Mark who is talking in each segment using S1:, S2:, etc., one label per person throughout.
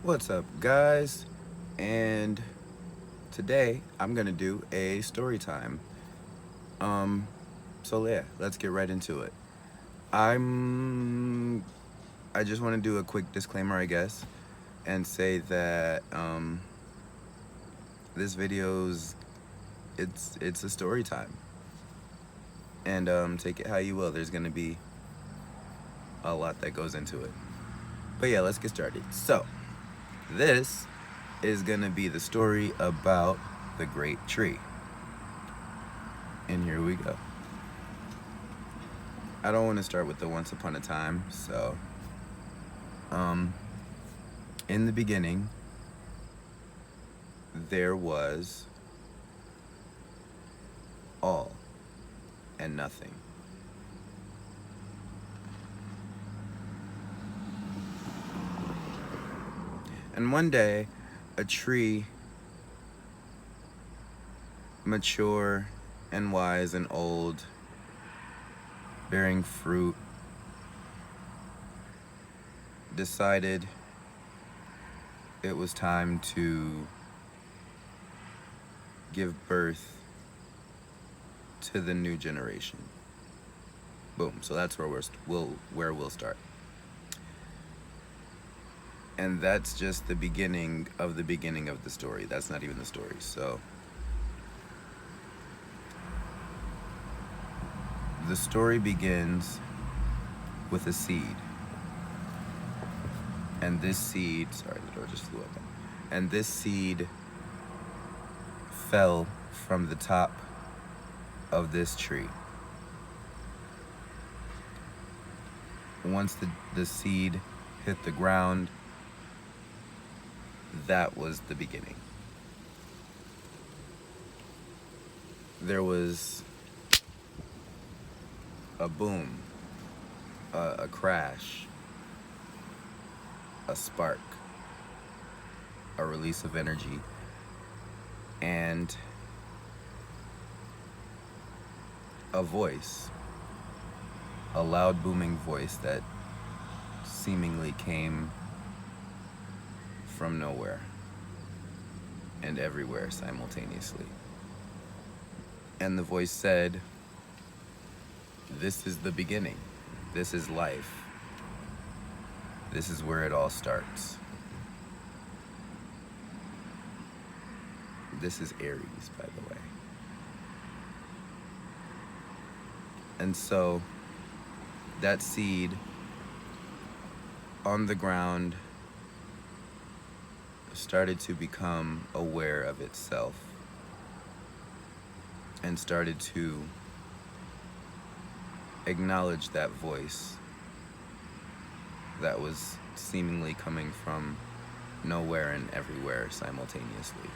S1: What's up, guys? And today I'm gonna do a story time. So yeah, let's get right into it. I just want to do a quick disclaimer, I guess, and say that this video's it's a story time, and take it how you will. There's gonna be a lot that goes into it, but yeah, let's get started. So this is gonna be the story about the great tree. And here we go. I don't want to start with the once upon a time, so in the beginning there was all and nothing. And one day a tree, mature and wise and old, bearing fruit, decided it was time to give birth to the new generation. Boom. So that's where we'll start. And that's just the beginning of the story. That's not even the story. So the story begins with a seed. And this seed, sorry, the door just flew open. And this seed fell from the top of this tree. Once the seed hit the ground, that was the beginning. There was a boom, a crash, a spark, a release of energy, and a voice, a loud booming voice that seemingly came from nowhere and everywhere simultaneously. And the voice said, "This is the beginning. This is life. This is where it all starts." This is Aries, by the way. And so that seed on the ground started to become aware of itself and started to acknowledge that voice that was seemingly coming from nowhere and everywhere simultaneously.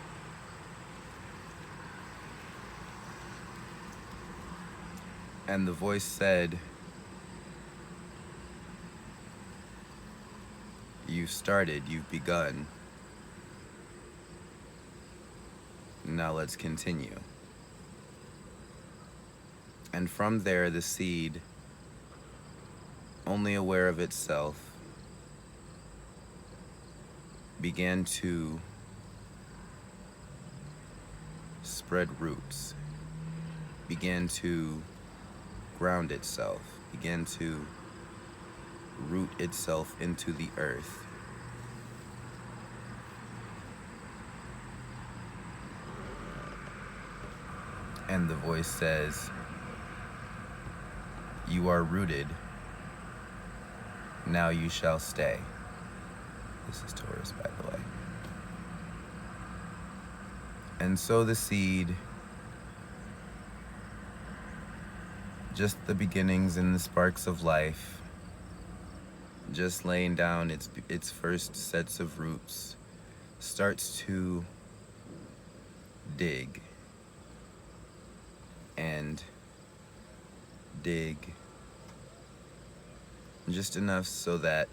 S1: And the voice said, "You've started, you've begun. Now let's continue." And from there, the seed, only aware of itself, began to spread roots, began to ground itself, began to root itself into the earth. And the voice says, "You are rooted. Now you shall stay." This is Taurus, by the way. And so the seed, just the beginnings and the sparks of life, just laying down its first sets of roots, starts to dig and dig just enough so that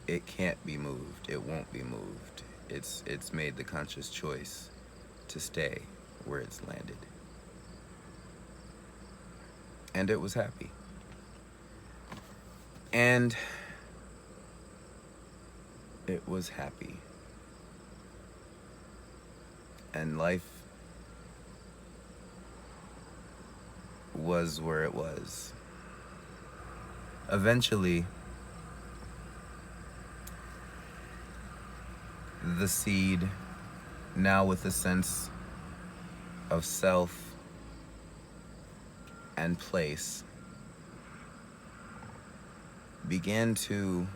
S1: it can't be moved, it won't be moved. It's made the conscious choice to stay where it's landed. And it was happy. And it was happy. And life was where it was. Eventually, the seed, now with a sense of self and place, began to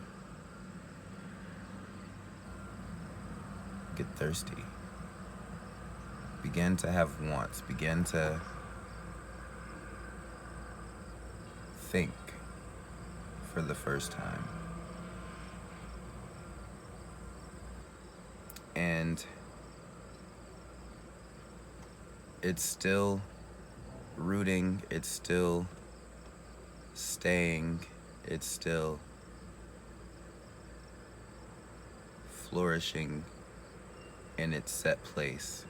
S1: get thirsty, began to have wants, began to think for the first time. And it's still rooting, it's still staying, it's still flourishing in its set place.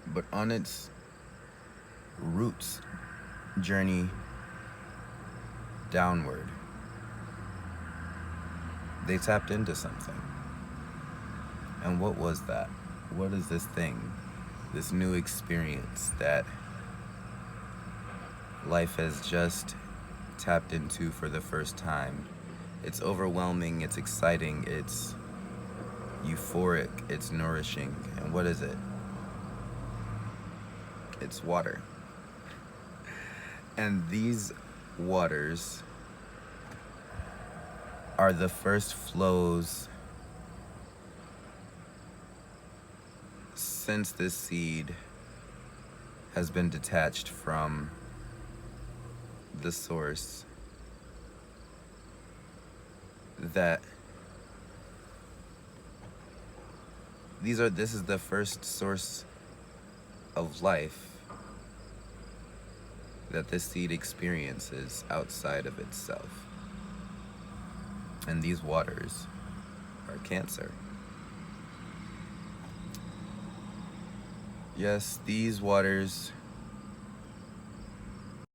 S1: But on its roots journey downward, they tapped into something. And what was that? What is this thing, this new experience that life has just tapped into for the first time? It's overwhelming, it's exciting, it's euphoric, it's nourishing. And what is it? It's water. And these waters are the first flows since this seed has been detached from the source, that this is the first source of life that this seed experiences outside of itself. And these waters are Cancer. Yes, these waters